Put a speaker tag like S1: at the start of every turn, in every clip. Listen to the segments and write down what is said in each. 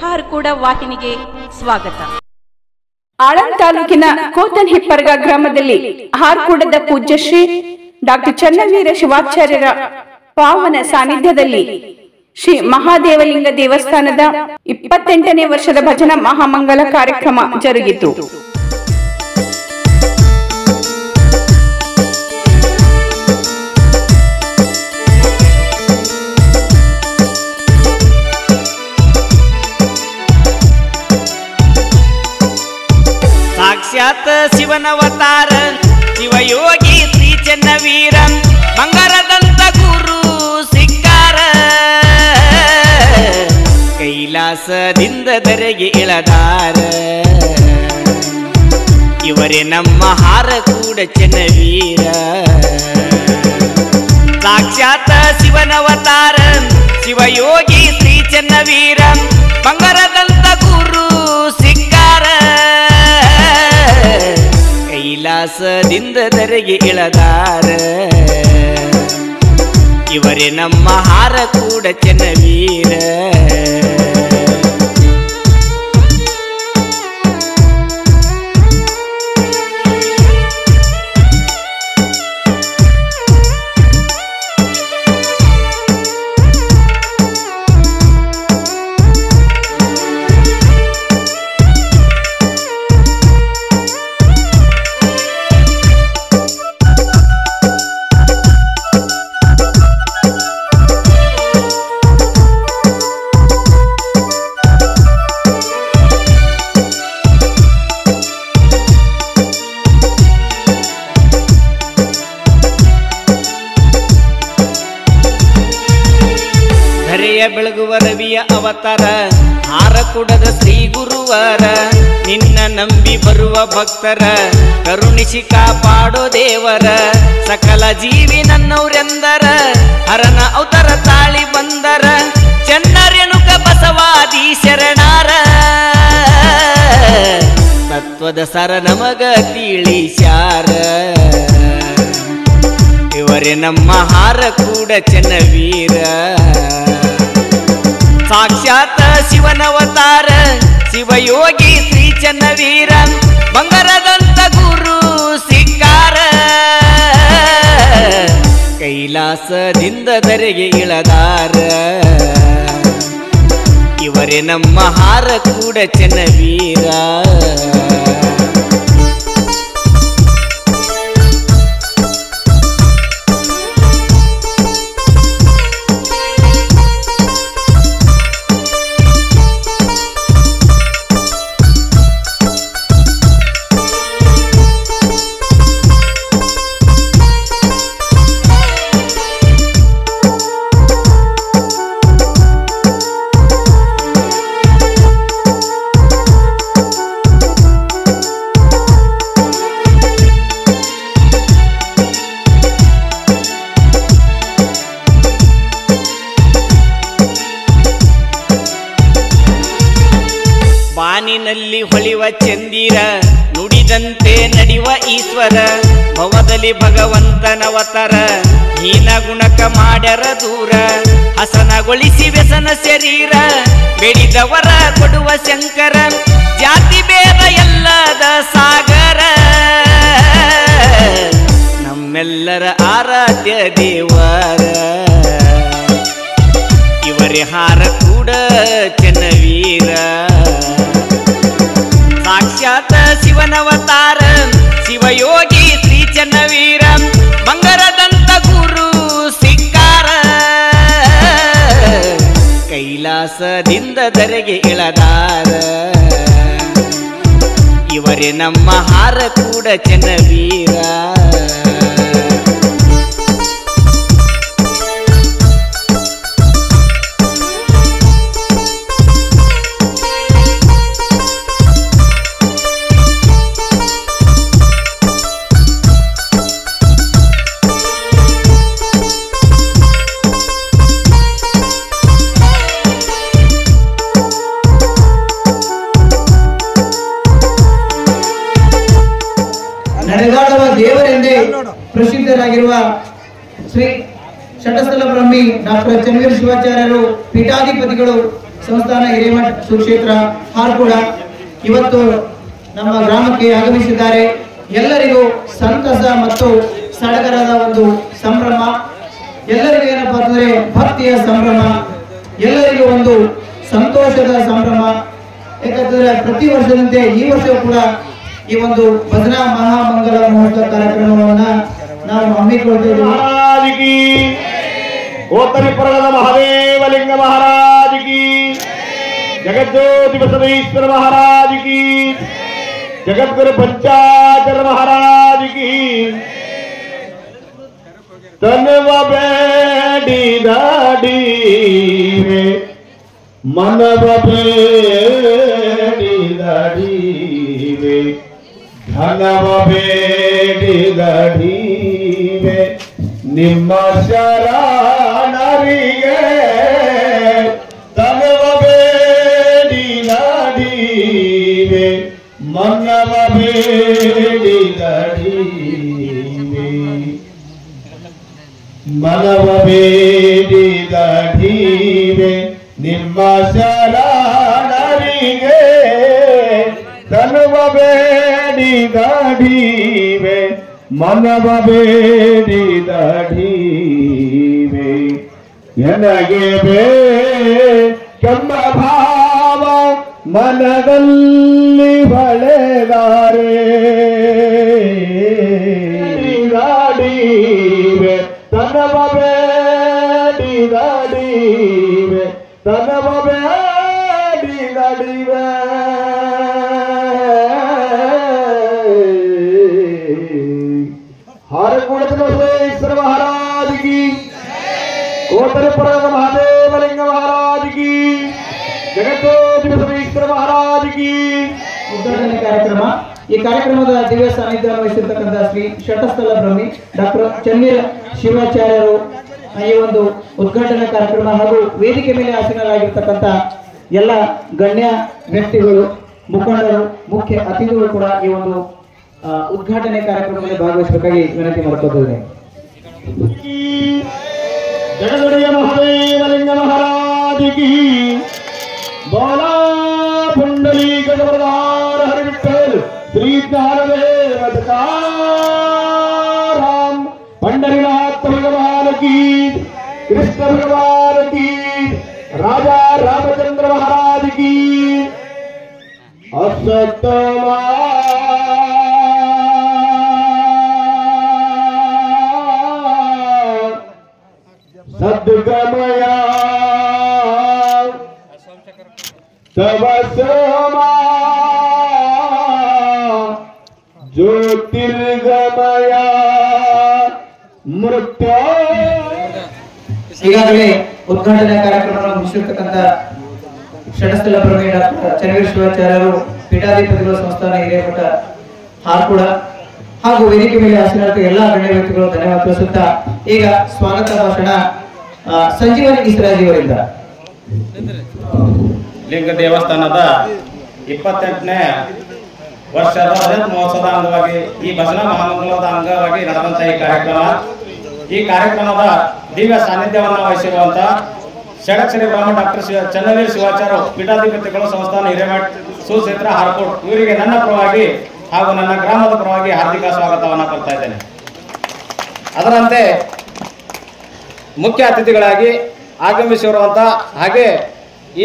S1: ಹಾರ್ಕೂಡ ವಾಹಿನಿಗೆ ಸ್ವಾಗತ.
S2: ಆಳಂದ ತಾಲೂಕಿನ ಕೋತನ್ಹಿಪ್ಪರ್ಗ ಗ್ರಾಮದಲ್ಲಿ ಹಾರ್ಕೂಡದ ಪೂಜ್ಯ ಶ್ರೀ ಡಾಕ್ಟರ್ ಚನ್ನವೀರ ಶಿವಾಚಾರ್ಯರ ಪಾವನ ಸಾನ್ನಿಧ್ಯದಲ್ಲಿ ಶ್ರೀ ಮಹಾದೇವಲಿಂಗ ದೇವಸ್ಥಾನದ 28ನೇ ವರ್ಷದ ಭಜನಾ ಮಹಾಮಂಗಲ ಕಾರ್ಯಕ್ರಮ ಜರುಗಿತು.
S3: ಸಾಕ್ಷಾತ್ ಶಿವನವತಾರ ಶಿವಯೋಗಿ ಶ್ರೀ ಚನ್ನವೀರ ಬಂಗಾರದಂತ ಗುರು ಸಿಕ್ಕಾರ, ಕೈಲಾಸದಿಂದ ಧರೆಗೆ ಇಳದಾರ, ಇವರೇ ನಮ್ಮ ಹಾರಕೂಡ ಚನ್ನವೀರ. ಸಾಕ್ಷಾತ್ ಶಿವನವತಾರ ಶಿವಯೋಗಿ ಶ್ರೀ ಚನ್ನವೀರ ಬಂಗಾರದಂತ ಗುರು ಸಿಕ್ಕಾರ, ಕೈಲಾಸದಿಂದ ಧರೆಗೆ ಇಳದಾರ, ಇವರೇ ನಮ್ಮ ಹಾರಕೂಡ ಚನ್ನವೀರ. ಬೆಳಗುವ ರವಿಯ ಅವತಾರ ಹಾರಕೂಡದ ಶ್ರೀ ಗುರುವಾರ, ನಿನ್ನ ನಂಬಿ ಬರುವ ಭಕ್ತರ ಕರುಣಿಸಿ ಕಾಪಾಡೋ ದೇವರ, ಸಕಲ ಜೀವಿ ನನ್ನವರೆಂದರ ಹರನ ಅವತಾರ ತಾಳಿ ಬಂದರ, ಚನ್ನರೇಣುಕ ಬಸವಾದಿ ಶರಣಾರ, ತತ್ವದ ಸರ ನಮಗ ತಿಳಿಸ್ಯಾರ, ಇವರೇ ನಮ್ಮ ಹಾರಕೂಡ ಚನ್ನವೀರ. ಸಾಕ್ಷಾತ್ ಶಿವನವತಾರ ಶಿವಯೋಗಿ ಶ್ರೀ ಚನ್ನವೀರ ಬಂಗಾರದಂತ ಗುರು ಸಿಕ್ಕಾರ, ಕೈಲಾಸದಿಂದ ಧರೆಗೆ ಇಳದಾರ, ಇವರೇ ನಮ್ಮ ಹಾರಕೂಡ ಚನ್ನವೀರ. ಬಾನಿನಲ್ಲಿ ಹೊಳಿವ ಚಂದಿರ ನುಡಿದಂತೆ ನಡೆಯುವ ಈಶ್ವರ, ಭವದಲ್ಲಿ ಭಗವಂತನವತಾರ ಹೀನ ಗುಣಕ ಮಾಡ್ಯರ ದೂರ, ಹಸನಗೊಳಿಸಿ ವ್ಯಸನ ಶರೀರ ಬೇಡಿದವರ ಕೊಡುವ ಶಂಕರ, ಜಾತಿ ಭೇದ ಎಲ್ಲದ ಸಾಗರ, ನಮ್ಮೆಲ್ಲರ ಆರಾಧ್ಯ ದೇವರ, ಇವರೇ ಹಾರಕೂಡ ಚನ್ನವೀರ. ಸಾಕ್ಷಾತ್ ಶಿವನವತಾರ ಶಿವಯೋಗಿ ಶ್ರೀ ಚನ್ನವೀರ ಬಂಗಾರದಂತ ಗುರು ಸಿಕ್ಕಾರ, ಕೈಲಾಸದಿಂದ ಧರೆಗೆ ಇಳದಾರ, ಇವರೇ ನಮ್ಮ ಹಾರಕೂಡ ಚನ್ನವೀರ.
S4: ನಡೆದಾಡುವ ದೇವರೆಂದೇ ಪ್ರಸಿದ್ಧರಾಗಿರುವ ಶ್ರೀ ಶಟಸ್ಥಲ ಬ್ರಹ್ಮಿ ಡಾಕ್ಟರ್ ಚನ್ನವೀರ ಶಿವಾಚಾರ್ಯರು ಪೀಠಾಧಿಪತಿಗಳು ಸಂಸ್ಥಾನ ಹಿರೇಮಠ ಸುಕ್ಷೇತ್ರ ಹಾರ್ಕುಡ ಇವತ್ತು ನಮ್ಮ ಗ್ರಾಮಕ್ಕೆ ಆಗಮಿಸಿದ್ದಾರೆ. ಎಲ್ಲರಿಗೂ ಸಂತಸ ಮತ್ತು ಸಡಗರದ ಒಂದು ಸಂಭ್ರಮ, ಎಲ್ಲರಿಗೂ ಏನಪ್ಪಾ ಅಂತಂದ್ರೆ ಭಕ್ತಿಯ ಸಂಭ್ರಮ, ಎಲ್ಲರಿಗೂ ಒಂದು ಸಂತೋಷದ ಸಂಭ್ರಮ. ಯಾಕಂತಂದ್ರೆ ಪ್ರತಿ ವರ್ಷದಂತೆ ಈ ವರ್ಷವೂ ಕೂಡ ಈ ಒಂದು ಭಜನಾ ಮಹಾಮಂಗಲ ಮಹೋತ್ಸವ ಕಾರ್ಯಕ್ರಮವನ್ನ ನಾವು ಹಮ್ಮಿಕೊಳ್ತಿದ್ದೀವಿ.
S5: ಕೋತರಿಪುರದ ಮಹಾದೇವಲಿಂಗ ಮಹಾರಾಜ್ ಕಿ, ಜಗಜ್ಯೋತಿ ಬಸವೇಶ್ವರ ಮಹಾರಾಜ್ ಕಿ, ಜಗದ್ಗುರು ಪಂಚಾಚರ ಮಹಾರಾಜ್ ಕಿ. ತನವ ಬೇಡಿದಾಡಿವೆ ಮನವ ಬೇಡಿದಾಡಿವೆ ಧನವ ಬೇಡಿದಾಡಿವೆ ನಿಮ್ಮ ಶರಣರಿಗೆ. ತನವ ಬೇಡಿದಾಡಿವೆ ಮನವ ಬೇಡಿದಾಡಿವೆ ಮನವ ಬೇಡಿದಾಡಿವೆ ನಿಮ್ಮ ಶರಣರಿಗೆ. ತನವ ಬೇಡಿದಾಡಿವೆ ಮನವ ಬೇಡಿದಾಡಿವೆ. ನನಗೆ ಬೇಕೆಂಬ ಭಾವ ಮನದಲ್ಲಿ ಬಳೆದಾರೆ. ಬೇಡಿದಾಡಿವೆ ತನವ ಬೇಡಿದಾಡಿವೆ ತನವ ಬೇಡಿದಾಡಿವೆ. ಹಾರಕೂಡದ ಬಸವೇಶ್ವರ ಮಹಾರಾಜ್ ಕಿ, ಕೋತರಿಪುರದ ಮಹಾದೇವಲಿಂಗ ಮಹಾರಾಜ್ ಕಿ, ಜಗಜ್ಯೋತಿ ಬಸವೇಶ್ವರ ಮಹಾರಾಜ್ ಕಿ.
S4: ಉದ್ಘಾಟನೆ ಕಾರ್ಯಕ್ರಮ. ಈ ಕಾರ್ಯಕ್ರಮದ ದಿವ್ಯ ಸಾನ್ನಿಧ್ಯವನ್ನು ವಹಿಸಿರ್ತಕ್ಕಂಥ ಶ್ರೀ ಶಟಸ್ಥಲ ಬ್ರಹ್ಮಿ ಡಾಕ್ಟರ್ ಚನ್ನವೀರ ಶಿವಾಚಾರ್ಯರು ಈ ಒಂದು ಉದ್ಘಾಟನಾ ಕಾರ್ಯಕ್ರಮ ಹಾಗೂ ವೇದಿಕೆ ಮೇಲೆ ಆಸೀನರಾಗಿರ್ತಕ್ಕಂಥ ಎಲ್ಲ ಗಣ್ಯ ವ್ಯಕ್ತಿಗಳು, ಮುಖಂಡರು, ಮುಖ್ಯ ಅತಿಥಿಗಳು ಕೂಡ ಈ ಒಂದು ಉದ್ಘಾಟನೆ ಕಾರ್ಯಕ್ರಮದಲ್ಲಿ ಭಾಗವಹಿಸಬೇಕಾಗಿ ವಿನಂತಿ ಮಾಡಿಕೊಳ್ಳುತ್ತೇನೆ.
S5: ಜಗದೊಡೆಯ ಮಹಾದೇವಲಿಂಗ ಮಹಾರಾಜ್ ಕಿ, ಬಾಲಾ ಪುಂಡಲೀಕ ಜಬರದಾರ ಹರಿವಿಠ್ಠಲ್ ಶ್ರೀ ಜ್ಞಾನದೇವ ತುಕಾರಾಮ್ पंडरीनाथ भगवान की, कृष्ण भगवान की, राजा रामचंद्र महाराज की. असतमा सद्गमया तवसमा ज्योतिर्गमया ಮೃತ್ಯ.
S4: ಈಗಾಗಲೇ ಉದ್ಘಾಟನಾ ಕಾರ್ಯಕ್ರಮವನ್ನು ಮುಗಿಸಿರ್ತಕ್ಕಂಥ ಷಟಸ್ಥಲ ಬ್ರಹ್ಮಿ ಡಾಕ್ಟರ್ ಚನ್ನವೀರ ಶಿವಾಚಾರ್ಯರು, ಪೀಠಾಧಿಪತಿಗಳು, ಸಂಸ್ಥಾನ ಹಿರೇಮಠ ಹಾರ್ಕುಡ ಹಾಗೂ ವೇದಿಕೆ ಮೇಲೆ ಆಸೀನರಾದ ಎಲ್ಲ ಗಣ್ಯ ವ್ಯಕ್ತಿಗಳು ಧನ್ಯವಾದ ತಿಳಿಸುತ್ತಾ ಈಗ ಸ್ವಾಗತ ಭಾಷಣ ಸಂಜೀವನಿ ಗಿಸರಾಜಿ ಅವರಿಂದ.
S6: ಲಿಂಗ ದೇವಸ್ಥಾನದ 28ನೇ ವರ್ಷದ ರಜತ ಮಹೋತ್ಸವದ ಅಂಗವಾಗಿ ಈ ಭಜನಾ ಮಹಾಮಂಗಲದ ಅಂಗವಾಗಿ ನಡೆದಂತಹ ಈ ಕಾರ್ಯಕ್ರಮದ ದಿವ್ಯ ಸಾನ್ನಿಧ್ಯವನ್ನು ವಹಿಸಿರುವಂತ ಷಡಕ್ಷರಿ ಬ್ರಹ್ಮ ಡಾಕ್ಟರ್ ಚನ್ನವೀರ ಶಿವಾಚಾರ್ಯ ಪೀಠಾಧಿಪತಿಗಳು, ಸಂಸ್ಥಾನ ಹಿರೇಮಠ ಸುಕ್ಷೇತ್ರ ಹಾರ್ಕೋಡ್ ಇವರಿಗೆ ನನ್ನ ಪರವಾಗಿ ಹಾಗೂ ನನ್ನ ಗ್ರಾಮದ ಪರವಾಗಿ ಹಾರ್ದಿಕ ಸ್ವಾಗತವನ್ನು ಕೊಡ್ತಾ ಇದ್ದೇನೆ. ಅದರಂತೆ ಮುಖ್ಯ ಅತಿಥಿಗಳಾಗಿ ಆಗಮಿಸಿರುವಂತ ಹಾಗೆ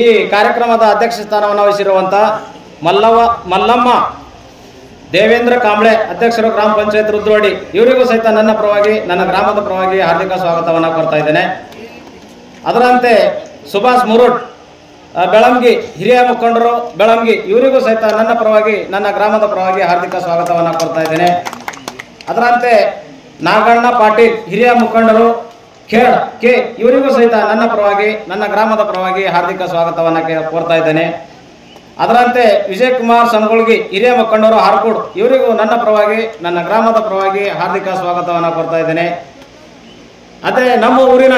S6: ಈ ಕಾರ್ಯಕ್ರಮದ ಅಧ್ಯಕ್ಷ ಸ್ಥಾನವನ್ನು ವಹಿಸಿರುವಂತ ಮಲ್ಲಮ್ಮ ದೇವೇಂದ್ರ ಕಾಂಬ್ಳೆ ಅಧ್ಯಕ್ಷರು, ಗ್ರಾಮ ಪಂಚಾಯತ್ ರುದ್ರವಾಡಿ ಇವರಿಗೂ ಸಹಿತ ನನ್ನ ಪರವಾಗಿ ನನ್ನ ಗ್ರಾಮದ ಪರವಾಗಿ ಹಾರ್ದಿಕ ಸ್ವಾಗತವನ್ನು ಕೊಡ್ತಾ ಇದ್ದೇನೆ. ಅದರಂತೆ ಸುಭಾಷ್ ಮುರುಡ್ ಬೆಳಂಗಿ ಹಿರಿಯ ಮುಖಂಡರು ಬೆಳಂಗಿ ಇವರಿಗೂ ಸಹಿತ ನನ್ನ ಪರವಾಗಿ ನನ್ನ ಗ್ರಾಮದ ಪರವಾಗಿ ಹಾರ್ದಿಕ ಸ್ವಾಗತವನ್ನು ಕೊಡ್ತಾ ಇದ್ದೇನೆ. ಅದರಂತೆ ನಾಗಣ್ಣ ಪಾಟೀಲ್ ಹಿರಿಯ ಮುಖಂಡರು ಖೇಡ್ ಕೆ ಇವರಿಗೂ ಸಹಿತ ನನ್ನ ಪರವಾಗಿ ನನ್ನ ಗ್ರಾಮದ ಪರವಾಗಿ ಹಾರ್ದಿಕ ಸ್ವಾಗತವನ್ನು ಕೋರ್ತಾ ಇದ್ದೇನೆ. ಅದರಂತೆ ವಿಜಯ್ ಕುಮಾರ್ ಸಂಗೊಳ್ಗಿ ಹಿರಿಯ ಮುಖಂಡರು ಹಾರ್ಕೋಡ್ ಇವರಿಗೂ ನನ್ನ ಪರವಾಗಿ ನನ್ನ ಗ್ರಾಮದ ಪರವಾಗಿ ಹಾರ್ದಿಕ ಸ್ವಾಗತವನ್ನು ಕೊಡ್ತಾ ಇದ್ದೇನೆ. ಅದೇ ನಮ್ಮ ಊರಿನ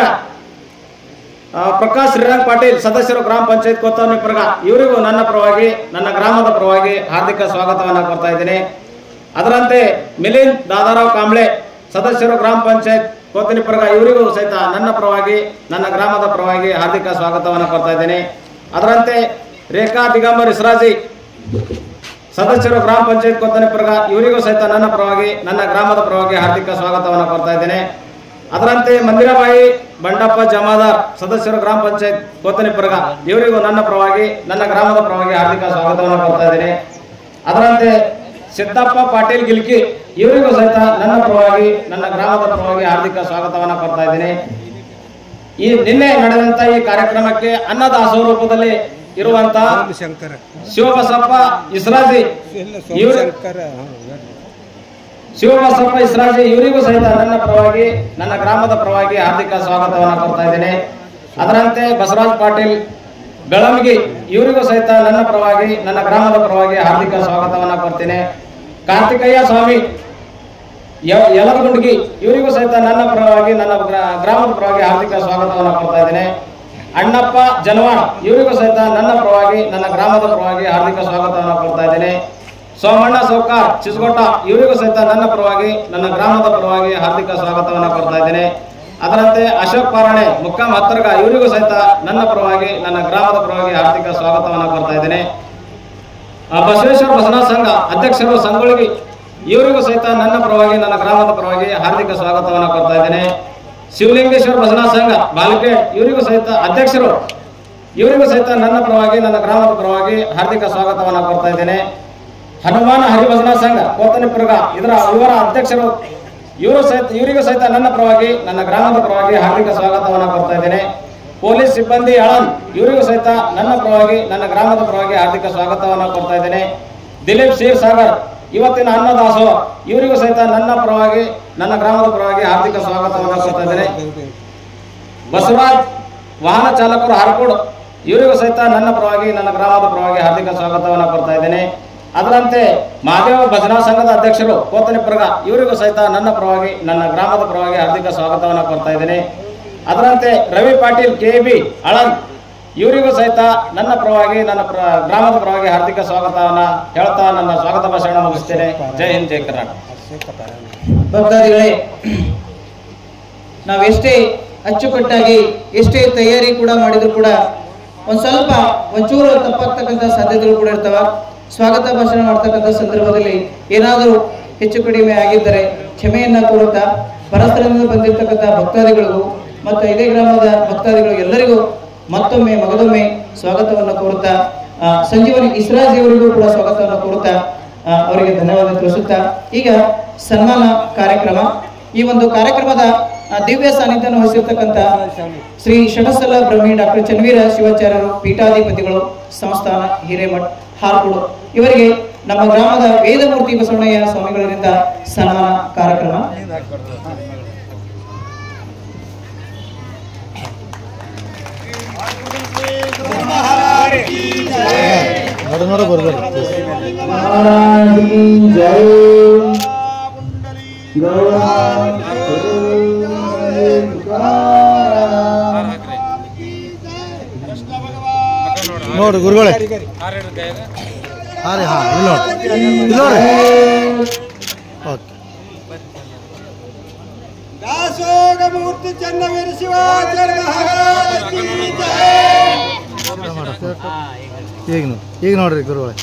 S6: ಪ್ರಕಾಶ್ ಶ್ರೀರಂಗ್ ಪಾಟೀಲ್ ಸದಸ್ಯರು, ಗ್ರಾಮ ಪಂಚಾಯತ್ ಕೊತ್ತವನಿಪುರ ಇವರಿಗೂ ನನ್ನ ಪರವಾಗಿ ನನ್ನ ಗ್ರಾಮದ ಪರವಾಗಿ ಹಾರ್ದಿಕ ಸ್ವಾಗತವನ್ನು ಕೊಡ್ತಾ ಇದ್ದೇನೆ. ಅದರಂತೆ ಮಿಲಿಂದ್ ದಾದಾರಾವ್ ಕಾಂಬ್ಳೆ ಸದಸ್ಯರು, ಗ್ರಾಮ ಪಂಚಾಯತ್ ಕೊತ್ತನಿಪುರ ಇವರಿಗೂ ಸಹಿತ ನನ್ನ ಪರವಾಗಿ ನನ್ನ ಗ್ರಾಮದ ಪರವಾಗಿ ಹಾರ್ದಿಕ ಸ್ವಾಗತವನ್ನು ಕೊಡ್ತಾ ಇದ್ದೇನೆ. ಅದರಂತೆ ರೇಖಾ ದಿಗಂಬರ್ ಇಸ್ರಾಜಿ ಸದಸ್ಯರು ಗ್ರಾಮ ಪಂಚಾಯತ್ ಕೊತ್ತನೆಪುರ್ಗ, ಇವರಿಗೂ ಸಹಿತ ನನ್ನ ಪರವಾಗಿ ನನ್ನ ಗ್ರಾಮದ ಪರವಾಗಿ ಹಾರ್ದಿಕ ಸ್ವಾಗತವನ್ನು ಕೊಡ್ತಾ ಇದ್ದೇನೆ. ಅದರಂತೆ ಮಂದಿರಬಾಯಿ ಬಂಡಪ್ಪ ಜಮಾದಾರ್ ಸದಸ್ಯರು ಗ್ರಾಮ ಪಂಚಾಯತ್ ಕೊತ್ತನೆಪುರ್ಗ, ಇವರಿಗೂ ನನ್ನ ಪರವಾಗಿ ನನ್ನ ಗ್ರಾಮದ ಪರವಾಗಿ ಹಾರ್ದಿಕ ಸ್ವಾಗತವನ್ನು ಕೊಡ್ತಾ ಇದ್ದೇನೆ. ಅದರಂತೆ ಸಿದ್ದಪ್ಪ ಪಾಟೀಲ್ ಗಿಲ್ಕಿ, ಇವರಿಗೂ ಸಹಿತ ನನ್ನ ಪರವಾಗಿ ನನ್ನ ಗ್ರಾಮದ ಪರವಾಗಿ ಹಾರ್ದಿಕ ಸ್ವಾಗತವನ್ನು ಕೊಡ್ತಾ ಇದ್ದೇನೆ. ಈ ನಿನ್ನೆ ನಡೆದಂತ ಈ ಕಾರ್ಯಕ್ರಮಕ್ಕೆ ಅನ್ನದಾಸೋಹ ರೂಪದಲ್ಲಿ ಇರುವಂತಹ ಶಿವಬಸಪ್ಪ ಇಸ್ರಾಜಿ, ಶಿವಬಸಪ್ಪ ಇಸ್ರಾಜಿ ಇವರಿಗೂ ಸಹಿತ ನನ್ನ ಪರವಾಗಿ ನನ್ನ ಗ್ರಾಮದ ಪರವಾಗಿ ಹಾರ್ದಿಕ ಸ್ವಾಗತವನ್ನು ಕೊಡ್ತಾ ಇದ್ದೇನೆ. ಅದರಂತೆ ಬಸವರಾಜ್ ಪಾಟೀಲ್ ಬೆಳಮಗಿ, ಇವರಿಗೂ ಸಹಿತ ನನ್ನ ಪರವಾಗಿ ನನ್ನ ಗ್ರಾಮದ ಪರವಾಗಿ ಹಾರ್ದಿಕ ಸ್ವಾಗತವನ್ನು ಕೊಡ್ತೇನೆ. ಕಾರ್ತಿಕಯ್ಯ ಸ್ವಾಮಿ ಯಲಗುಂಡಗಿ, ಇವರಿಗೂ ಸಹಿತ ನನ್ನ ಪರವಾಗಿ ನನ್ನ ಗ್ರಾಮದ ಪರವಾಗಿ ಹಾರ್ದಿಕ ಸ್ವಾಗತವನ್ನು ಕೊಡ್ತಾ ಇದ್ದೇನೆ. ಅಣ್ಣಪ್ಪ ಜನವಾಡ್, ಇವರಿಗೂ ಸಹಿತ ನನ್ನ ಪರವಾಗಿ ನನ್ನ ಗ್ರಾಮದ ಪರವಾಗಿ ಹಾರ್ದಿಕ ಸ್ವಾಗತವನ್ನು ಕೊಡ್ತಾ ಇದ್ದೇನೆ. ಸೋಮಣ್ಣ ಸೌಕಾರ್ ಚಿಸ್ಗೋಟ, ಇವರಿಗೂ ಸಹಿತ ನನ್ನ ಪರವಾಗಿ ನನ್ನ ಗ್ರಾಮದ ಪರವಾಗಿ ಹಾರ್ದಿಕ ಸ್ವಾಗತವನ್ನು ಕೊಡ್ತಾ ಇದ್ದೇನೆ. ಅದರಂತೆ ಅಶೋಕ್ ಪಾರಾಣೆ ಮುಕ್ಕಾಂ ಹತ್ತರ್ಗ, ಇವರಿಗೂ ಸಹಿತ ನನ್ನ ಪರವಾಗಿ ನನ್ನ ಗ್ರಾಮದ ಪರವಾಗಿ ಹಾರ್ದಿಕ ಸ್ವಾಗತವನ್ನು ಕೊಡ್ತಾ ಇದ್ದೇನೆ. ಬಸವೇಶ್ವರ ಭಜನಾ ಸಂಘ ಅಧ್ಯಕ್ಷರು ಸಂಗೊಳ್ಳಿ, ಇವರಿಗೂ ಸಹಿತ ನನ್ನ ಪರವಾಗಿ ನನ್ನ ಗ್ರಾಮದ ಪರವಾಗಿ ಹಾರ್ದಿಕ ಸ್ವಾಗತವನ್ನು ಕೊಡ್ತಾ ಇದ್ದೇನೆ. ಶಿವಲಿಂಗೇಶ್ವರ ಭಜನಾ ಸಂಘ ಬಾಲ್ಕೇಟ್, ಇವರಿಗೂ ಸಹಿತ ಅಧ್ಯಕ್ಷರು, ಇವರಿಗೂ ಸಹಿತ ನನ್ನ ಪರವಾಗಿ ನನ್ನ ಗ್ರಾಮದ ಪರವಾಗಿ ಹಾರ್ದಿಕ ಸ್ವಾಗತವನ್ನು ಕೊಡ್ತಾ ಇದ್ದೇನೆ. ಹನುಮಾನ ಹರಿಭಜನಾ ಸಂಘ ಕೋತನಿಪುರ್ಗ, ಇವರ ಅಧ್ಯಕ್ಷರು, ಇವರಿಗೂ ಸಹಿತ ನನ್ನ ಪರವಾಗಿ ನನ್ನ ಗ್ರಾಮದ ಪರವಾಗಿ ಹಾರ್ದಿಕ ಸ್ವಾಗತವನ್ನು ಕೊಡ್ತಾ ಇದ್ದೇನೆ. ಪೊಲೀಸ್ ಸಿಬ್ಬಂದಿ ಆಳನ್, ಇವರಿಗೂ ಸಹಿತ ನನ್ನ ಪರವಾಗಿ ನನ್ನ ಗ್ರಾಮದ ಪರವಾಗಿ ಹಾರ್ದಿಕ ಸ್ವಾಗತವನ್ನು ಕೊಡ್ತಾ ಇದ್ದೇನೆ. ದಿಲೀಪ್ ಕ್ಷೀರ್ಸಾಗರ್, ಇವತ್ತಿನ ಅನ್ನದಾಸೋಹ, ಇವರಿಗೂ ಸಹಿತ ನನ್ನ ಪರವಾಗಿ ನನ್ನ ಗ್ರಾಮದ ಪರವಾಗಿ ಹಾರ್ದಿಕ ಸ್ವಾಗತವನ್ನು ಕೊಡ್ತಾ ಇದ್ದೇನೆ. ಬಸವರಾಜ್ ವಾಹನ ಚಾಲಕರು ಹಾರ್ಕೋಡ್, ಇವರಿಗೂ ಸಹಿತ ನನ್ನ ಪರವಾಗಿ ನನ್ನ ಗ್ರಾಮದ ಪರವಾಗಿ ಹಾರ್ದಿಕ ಸ್ವಾಗತವನ್ನು ಕೊಡ್ತಾ ಇದ್ದೇನೆ. ಅದರಂತೆ ಮಹಾದೇವ ಭಜನಾ ಸಂಘದ ಅಧ್ಯಕ್ಷರು ಕೋತನಿಪುರ್ಗ, ಇವರಿಗೂ ಸಹಿತ ನನ್ನ ಪರವಾಗಿ ನನ್ನ ಗ್ರಾಮದ ಪರವಾಗಿ ಹಾರ್ದಿಕ ಸ್ವಾಗತವನ್ನು ಕೊಡ್ತಾ ಇದ್ದೇನೆ. ಅದರಂತೆ ರವಿ ಪಾಟೀಲ್ ಕೆಬಿ ಆಳಂದ್, ಇವರಿಗೂ ಸಹಿತ ನನ್ನ ಪರವಾಗಿ ನನ್ನ ಗ್ರಾಮದ ಪರವಾಗಿ ಹಾರ್ದಿಕ ಸ್ವಾಗತವನ್ನು ಹೇಳ್ತಾ ನನ್ನ ಸ್ವಾಗತ ಭಾಷಣ ಮುಗಿಸ್ತೇನೆ. ಜೈ ಹಿಂದ್, ಜೈ ಕರ್ನಾಟಕ.
S4: ಭಕ್ತಾದಿಗಳೇ, ನಾವೆಷ್ಟೇ ಅಚ್ಚುಕಟ್ಟಾಗಿ ಎಷ್ಟೇ ತಯಾರಿ ಕೂಡ ಮಾಡಿದ್ರು ಕೂಡ ಒಂಚೂರು ತಪ್ಪಾಗ್ತಕ್ಕಂಥ ಸಾಧ್ಯತೆಗಳು ಕೂಡ ಇರ್ತಾವ. ಸ್ವಾಗತ ಭಾಷಣ ಮಾಡ್ತಕ್ಕಂಥ ಸಂದರ್ಭದಲ್ಲಿ ಏನಾದರೂ ಹೆಚ್ಚು ಕಡಿಮೆ ಆಗಿದ್ದರೆ ಕ್ಷಮೆಯನ್ನ ಕೋರುತ್ತಾ ಪರಸ್ಪರದಿಂದ ಬಂದಿರತಕ್ಕಂಥ ಭಕ್ತಾದಿಗಳಿಗೂ ಮತ್ತು ಇದೇ ಗ್ರಾಮದ ಭಕ್ತಾದಿಗಳು ಎಲ್ಲರಿಗೂ ಮತ್ತೊಮ್ಮೆ ಮಗದೊಮ್ಮೆ ಸ್ವಾಗತವನ್ನು ಕೋರುತ್ತಾ ಸಂಜೀವನಿ ಇಸ್ರಾಜಿ ಅವರಿಗೂ ಕೂಡ ಸ್ವಾಗತವನ್ನು ಕೋರುತ್ತಾ ಅವರಿಗೆ ಧನ್ಯವಾದ ತಿಳಿಸುತ್ತಾ ಈಗ ಸನ್ಮಾನ ಕಾರ್ಯಕ್ರಮ. ಈ ಒಂದು ಕಾರ್ಯಕ್ರಮದ ದಿವ್ಯ ಸಾನ್ನಿಧ್ಯವನ್ನು ವಹಿಸಿರ್ತಕ್ಕಂಥ ಶ್ರೀ ಷಟಸ್ಥಲ ಬ್ರಹ್ಮಿ ಡಾಕ್ಟರ್ ಚನ್ನವೀರ ಶಿವಾಚಾರ್ಯರು ಪೀಠಾಧಿಪತಿಗಳು, ಸಂಸ್ಥಾನ ಹಿರೇಮಠ್ ಹಾರ್ಕೋಡು, ಇವರಿಗೆ ನಮ್ಮ ಗ್ರಾಮದ ವೇದಮೂರ್ತಿ ಬಸವಣ್ಣಯ್ಯ ಸ್ವಾಮಿಗಳಿಂದ ಸನ್ಮಾನ ಕಾರ್ಯಕ್ರಮ.
S7: ನೋಡ್ರಿ ಗುರುಗಳೇ, ಹಾಂ ಇಲ್ಲಿ ನೋಡ್ರಿ. ಓಕೆ.
S5: ದಾಸೋಗಮೂರ್ತಿ ಚನ್ನವೀರ ಶಿವಾಚಾರ್ಯ
S7: ಈಗ ನೋಡ್ರಿ ಗುರುಗಳೇ.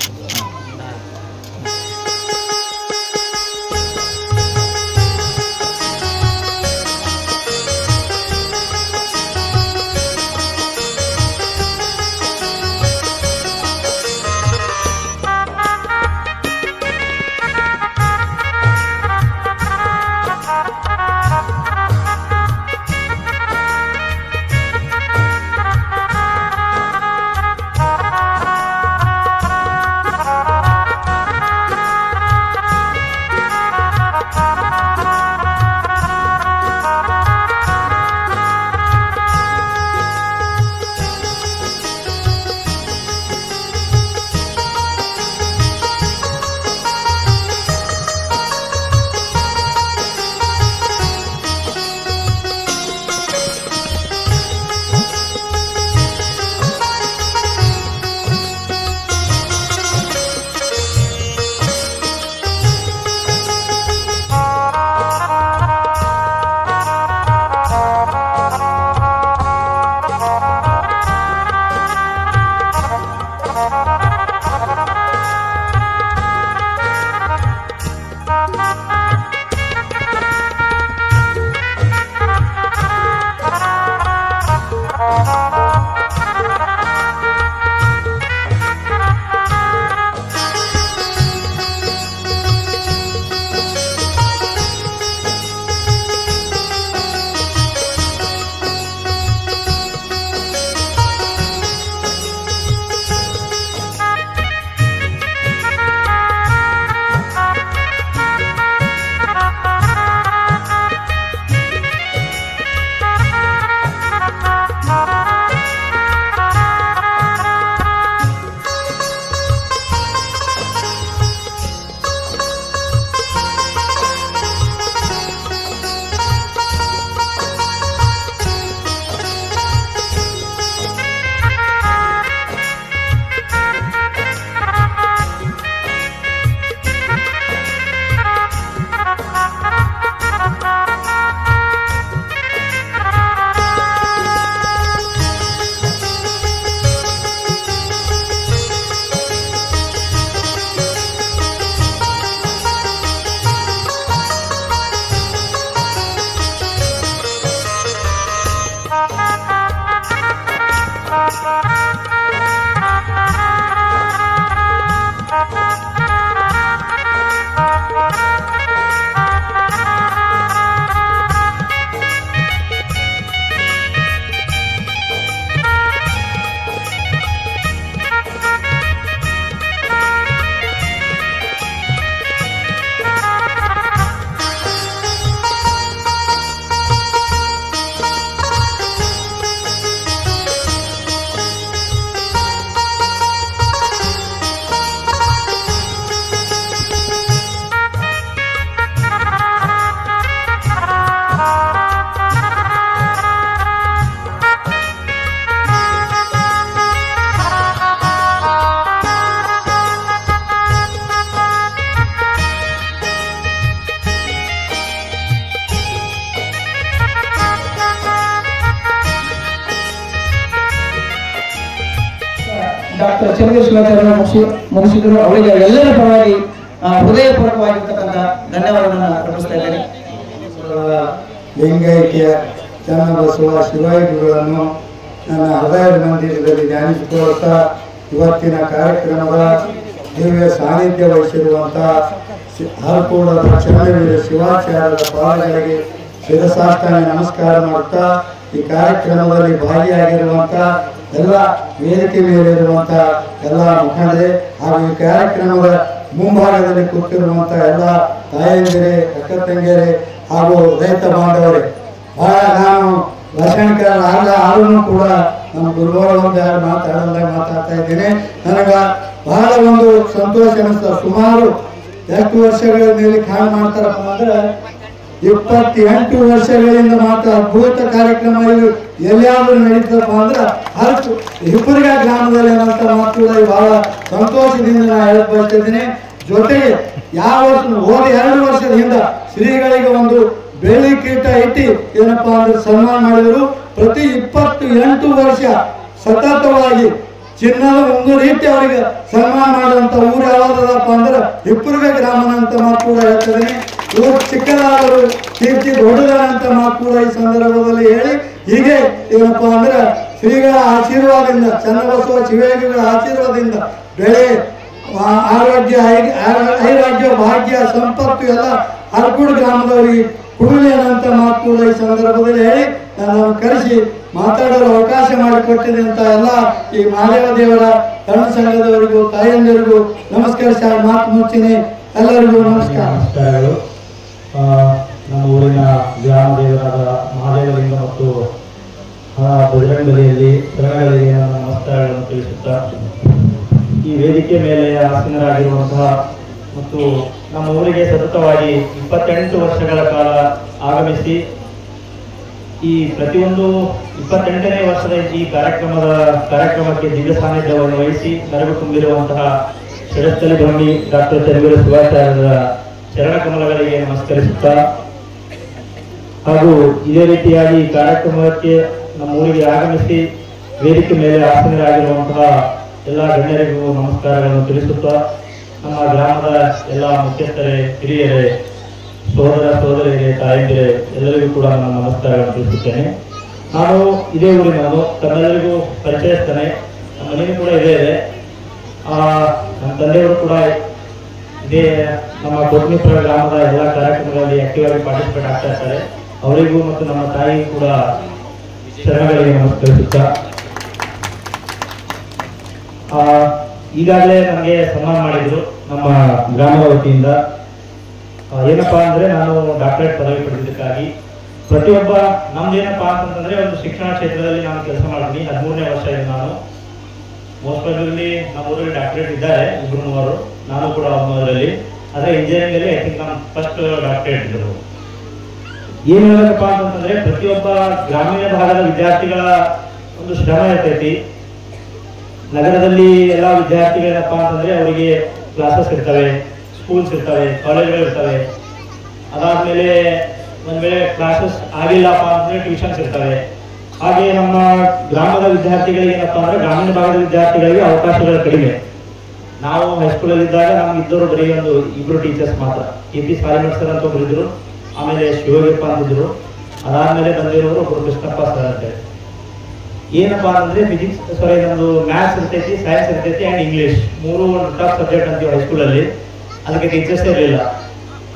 S4: ಡಾಕ್ಟರ್ ಚನ್ನವೀರ ಶಿವಾಚಾರ್ಯ ಮುಗಿಸಿದ್ರು. ಅವರಿಗೆ ಎಲ್ಲರ ಪರವಾಗಿ ಹೃದಯಪೂರ್ವಕವಾಗಿರ್ತಕ್ಕಂಥ ಧನ್ಯವಾದಗಳನ್ನು ಅರ್ಪಿಸ್ತಾ ಇದ್ದೇನೆ.
S8: ಲಿಂಗೈಕ್ಯ ಚನ್ನಬಸವ ಶಿವಾಯುಗಳನ್ನು ನನ್ನ ಹೃದಯ ಮಂದಿರದಲ್ಲಿ ಧ್ಯಾನಿಸಿಕೊಳ್ಳುತ್ತಾ ಇವತ್ತಿನ ಕಾರ್ಯಕ್ರಮದ ದಿವ್ಯ ಸಾನ್ನಿಧ್ಯ ವಹಿಸಿರುವಂಥ ಹರಕೂಡದ ಚನ್ನವೀರ ಶಿವಾಚಾರ್ಯರ ಪಾದಗಳಿಗೆ ಶಿರಸಾಷ್ಟಾಂಗ ನಮಸ್ಕಾರ ಮಾಡುತ್ತಾ ಈ ಕಾರ್ಯಕ್ರಮದಲ್ಲಿ ಭಾಗಿಯಾಗಿರುವಂಥ ಎಲ್ಲ ವೇದಿಕೆ ಮೇಲಿರುವಂಥ ಎಲ್ಲ ಮುಖಂಡರೇ ಹಾಗೂ ಈ ಕಾರ್ಯಕ್ರಮದ ಮುಂಭಾಗದಲ್ಲಿ ಕೂತಿರುವಂಥ ಎಲ್ಲ ತಾಯಂದಿರೇ, ಅಕ್ಕ ತಂಗಿಯರೇ ಹಾಗೂ ರೈತ ಬಾಂಧವರೇ, ಬಹಳ ನಾನು ಭಾಷಣಕಾರ ಆದ್ರೂ ಕೂಡ ನಮ್ಮ ಗುರುಗಳು ಒಂದು ಯಾರು ಮಾತಾಡ್ತಾ ಇದ್ದೇನೆ. ನನಗೆ ಬಹಳ ಒಂದು ಸಂತೋಷ ಅನಿಸ್ತ. ಸುಮಾರು ಎಷ್ಟು ವರ್ಷಗಳ ಮೇಲೆ ಕಾಣ್ ಮಾಡ್ತಾರಪ್ಪ ಅಂದ್ರೆ 28 ವರ್ಷಗಳಿಂದ ಮಾತ್ರ ಅದ್ಭುತ ಕಾರ್ಯಕ್ರಮ ಇದು ಎಲ್ಲಿಯಾದ್ರೂ ನಡೀತಪ್ಪ ಅಂದ್ರೆ ಹಿಪ್ಪರಿಗ ಗ್ರಾಮದಲ್ಲಿ ಏನಂತ ಮಾತು ಕೂಡ ಬಹಳ ಸಂತೋಷದಿಂದ ನಾನು ಹೇಳಕ್ ಬಯಸ್ತಿದ್ದೀನಿ. ಜೊತೆಗೆ ಯಾವ ವರ್ಷ ಹೋದ 2 ವರ್ಷದ ಹಿಂದೆ ಶ್ರೀಗಳಿಗೆ ಒಂದು ಬೆಳ್ಳಿ ಕಿರೀಟ ಇಟ್ಟು ಏನಪ್ಪಾ ಅಂದ್ರೆ ಸನ್ಮಾನ ಮಾಡಿದರು. ಪ್ರತಿ 28 ವರ್ಷ ಸತತವಾಗಿ ಚಿನ್ನದ ಉಂಗುರ ಇಟ್ಟು ಅವರಿಗೆ ಸನ್ಮಾನ ಮಾಡುವಂತ ಊರು ಯಾವ್ದಪ್ಪ ಅಂದ್ರೆ ಹಿಪ್ಪರಿಗ ಗ್ರಾಮನ ಅಂತ ಮಾತು ಕೂಡ ಹೇಳ್ತಿದ್ದೀನಿ. ಊರು ಚಿಕ್ಕದಾದರು ಕೀರ್ತಿ ದೊಡ್ಡದಂತ ಮಾತು ಕೂಡ ಈ ಸಂದರ್ಭದಲ್ಲಿ ಹೇಳಿ, ಹೀಗೆ ಏನಪ್ಪಾ ಅಂದ್ರೆ ಶ್ರೀಗಳ ಆಶೀರ್ವಾದದಿಂದ, ಚನ್ನಬಸವ ಶಿವಯೋಗಿಗಳ ಆಶೀರ್ವಾದದಿಂದ ಬೆಳೆ, ಆರೋಗ್ಯ, ಐರಾಗ್ಯ, ಭಾಗ್ಯ, ಸಂಪತ್ತು ಎಲ್ಲ ಹರಕೂಡು ಗ್ರಾಮದವರಿಗೆ ಕುಡಿಲಿ ಅನ್ನೋಂಥ ಮಾತು ಕೂಡ ಈ ಸಂದರ್ಭದಲ್ಲಿ ಹೇಳಿ ನಾನು ಕರೆಸಿ ಮಾತಾಡಲು ಅವಕಾಶ ಮಾಡಿಕೊಟ್ಟಿದ್ದಂತ ಎಲ್ಲ ಈ ಮಹಾದೇವ ದೇವರ ಕರ್ಣ ಸಂಘದವರಿಗೂ ತಾಯಂದಿರಿಗೂ ನಮಸ್ಕರಿಸಿ ಮಾತು ಮುಚ್ಚಿನಿ. ಎಲ್ಲರಿಗೂ ನಮಸ್ಕಾರ.
S9: ನಮಸ್ಕಾರಗಳು. ನಮ್ಮ ಊರಿನ ಗ್ರಾಮ ದೇವರಾದ ಮಹಾದೇವಲಿಂಗ ಮತ್ತು ಬಜರಂಗಬಲಿಯಲ್ಲಿ ಶರಣಗಳಿಗೆ ನನ್ನ ನಮಸ್ಕಾರಗಳನ್ನು ತಿಳಿಸುತ್ತಾ, ಈ ವೇದಿಕೆ ಮೇಲೆ ಆಸೀನರಾಗಿರುವಂತಹ ಮತ್ತು ನಮ್ಮ ಊರಿಗೆ ಸತತವಾಗಿ 28 ವರ್ಷಗಳ ಕಾಲ ಆಗಮಿಸಿ ಈ ಪ್ರತಿಯೊಂದು 28ನೇ ವರ್ಷದ ಈ ಕಾರ್ಯಕ್ರಮಕ್ಕೆ ದಿವ್ಯ ಸಾನ್ನಿಧ್ಯವನ್ನು ವಹಿಸಿ ಮೆರಗು ತುಂಬಿರುವಂತಹ ಶಿರಸ್ಥಲಿ ಬ್ರಹ್ಮಿ ಡಾಕ್ಟರ್ ಚನ್ನವೀರ ಶಿವಾಚಾರ್ಯರ ಚರಣಕಮಲಗಳಿಗೆ ನಮಸ್ಕರಿಸುತ್ತಾ, ಹಾಗೂ ಇದೇ ರೀತಿಯಾಗಿ ಈ ಕಾರ್ಯಕ್ರಮಕ್ಕೆ ನಮ್ಮ ಊರಿಗೆ ಆಗಮಿಸಿ ವೇದಿಕೆ ಮೇಲೆ ಆಸೀನರಾಗಿರುವಂತಹ ಎಲ್ಲ ಗಣ್ಯರಿಗೂ ನಮಸ್ಕಾರಗಳನ್ನು ತಿಳಿಸುತ್ತಾ, ನಮ್ಮ ಗ್ರಾಮದ ಎಲ್ಲ ಮುಖ್ಯಸ್ಥರೇ, ಹಿರಿಯರೇ, ಸೋದರ ಸೋದರಿಯರೇ, ತಾಯಂದಿರೇ ಎಲ್ಲರಿಗೂ ಕೂಡ ನಾನು ನಮಸ್ಕಾರಗಳನ್ನು ತಿಳಿಸುತ್ತೇನೆ. ನಾನು ಇದೇ ಊರಿನವನು, ತಮ್ಮೆಲ್ಲರಿಗೂ ಪರಿಚಯಿಸ್ತೇನೆ. ನಮ್ಮ ಮನೆಯೂ ಕೂಡ ಇದೇ ಇದೆ. ನಮ್ಮ ತಂದೆಯವರು ಕೂಡ ಇದೇ ನಮ್ಮ ಕೊಟ್ನಿಪುರ ಗ್ರಾಮದ ಎಲ್ಲ ಕಾರ್ಯಕ್ರಮಗಳಲ್ಲಿ ಆಕ್ಟಿವ್ ಆಗಿ ಪಾರ್ಟಿಸಿಪೇಟ್ ಆಗ್ತಾ ಇರ್ತಾರೆ. ಅವರಿಗೂ ಮತ್ತು ನಮ್ಮ ತಾಯಿಗೂ ಕೂಡ ಶರಣಗಳಿಗೆ ನಮಸ್ಕರಿಸುತ್ತಾ, ಈಗಾಗಲೇ ನನಗೆ ಸನ್ಮಾನ ಮಾಡಿದ್ರು ನಮ್ಮ ಗ್ರಾಮದ ವತಿಯಿಂದ. ಏನಪ್ಪಾ ಅಂದ್ರೆ ನಾನು ಡಾಕ್ಟರೇಟ್ ಪದವಿ ಪಡೆದಿದ್ದಕ್ಕಾಗಿ ಪ್ರತಿಯೊಬ್ಬ ನಮ್ದೇನಪ್ಪಾ ಅಂತಂದ್ರೆ ಒಂದು ಶಿಕ್ಷಣ ಕ್ಷೇತ್ರದಲ್ಲಿ ನಾನು ಕೆಲಸ ಮಾಡಿದ್ದೀನಿ. 13ನೇ ವರ್ಷ ಇದೆ ನಾನು. ಮೋಸ್ಟ್ ಪ್ರಾಬಬ್ಲಿ ನಮ್ಮ ಊರಲ್ಲಿ ಡಾಕ್ಟರೇಟ್ ಇದ್ದಾರೆ 2-3. ನಾನು ಕೂಡ ಅದರಲ್ಲಿ. ಆದರೆ ಇಂಜಿನಿಯರಿಂಗ್ ಅಲ್ಲಿ ಐ ಥಿಂಕ್ ನಾನು ಫಸ್ಟ್ ಡಾಕ್ಟರೇಟ್ ಇದ್ದರು. ಏನು ಹೇಳಬೇಕಪ್ಪ ಅಂತಂದ್ರೆ ಪ್ರತಿಯೊಬ್ಬ ಗ್ರಾಮೀಣ ಭಾಗದ ವಿದ್ಯಾರ್ಥಿಗಳ ಒಂದು ಶ್ರಮ ಇರ್ತೈತಿ. ನಗರದಲ್ಲಿ ಎಲ್ಲ ವಿದ್ಯಾರ್ಥಿಗಳೇನಪ್ಪ ಅಂತಂದ್ರೆ ಅವರಿಗೆ ಕ್ಲಾಸಸ್ ಇರ್ತವೆ, ಸ್ಕೂಲ್ಸ್ ಇರ್ತವೆ, ಕಾಲೇಜ್ಗಳು ಇರ್ತವೆ. ಅದಾದ್ಮೇಲೆ ಒಂದ್ ವೇಳೆ ಕ್ಲಾಸಸ್ ಆಗಿಲ್ಲಪ್ಪ ಅಂತಂದ್ರೆ ಟ್ಯೂಷನ್ಸ್ ಇರ್ತವೆ. ಹಾಗೆ ನಮ್ಮ ಗ್ರಾಮದ ವಿದ್ಯಾರ್ಥಿಗಳಿಗೆ ಏನಪ್ಪಾ ಅಂದ್ರೆ ಗ್ರಾಮೀಣ ಭಾಗದ ವಿದ್ಯಾರ್ಥಿಗಳಿಗೆ ಅವಕಾಶಗಳು ಕಡಿಮೆ. ನಾವು ಹೈಸ್ಕೂಲಲ್ಲಿ ಇದ್ದಾಗ ನಮ್ಗೆ ಇದ್ದವರು ಬರೀ 2 ಟೀಚರ್ಸ್ ಮಾತ್ರ. KP ಸಾಲಿಮಠ್ ಸರ್ ಅಂತ ಒಬ್ರು ಇದ್ರು, ಆಮೇಲೆ ಶಿವಗಿಪ್ಪ ಅಂತಿದ್ರು. ಅದಾದ್ಮೇಲೆ ಬಂದಿರೋರು ಒಬ್ರು ಕೃಷ್ಣಪ್ಪ ಸರ್ ಅಂತ. ಏನಪ್ಪಾ ಅಂದ್ರೆ ಫಿಸಿಕ್ಸ್ ನಮ್ದು ಮ್ಯಾಥ್ಸ್ ಇರ್ತೈತಿ, ಸೈನ್ಸ್ ಇರ್ತೈತಿ ಅಂಡ್ ಇಂಗ್ಲಿಷ್ 3 ಟಾಪ್ ಸಬ್ಜೆಕ್ಟ್ ಅಂತೀವಿ ಹೈಸ್ಕೂಲಲ್ಲಿ. ಅದಕ್ಕೆ ಟೀಚರ್ಸ್ ಇರಲಿಲ್ಲ.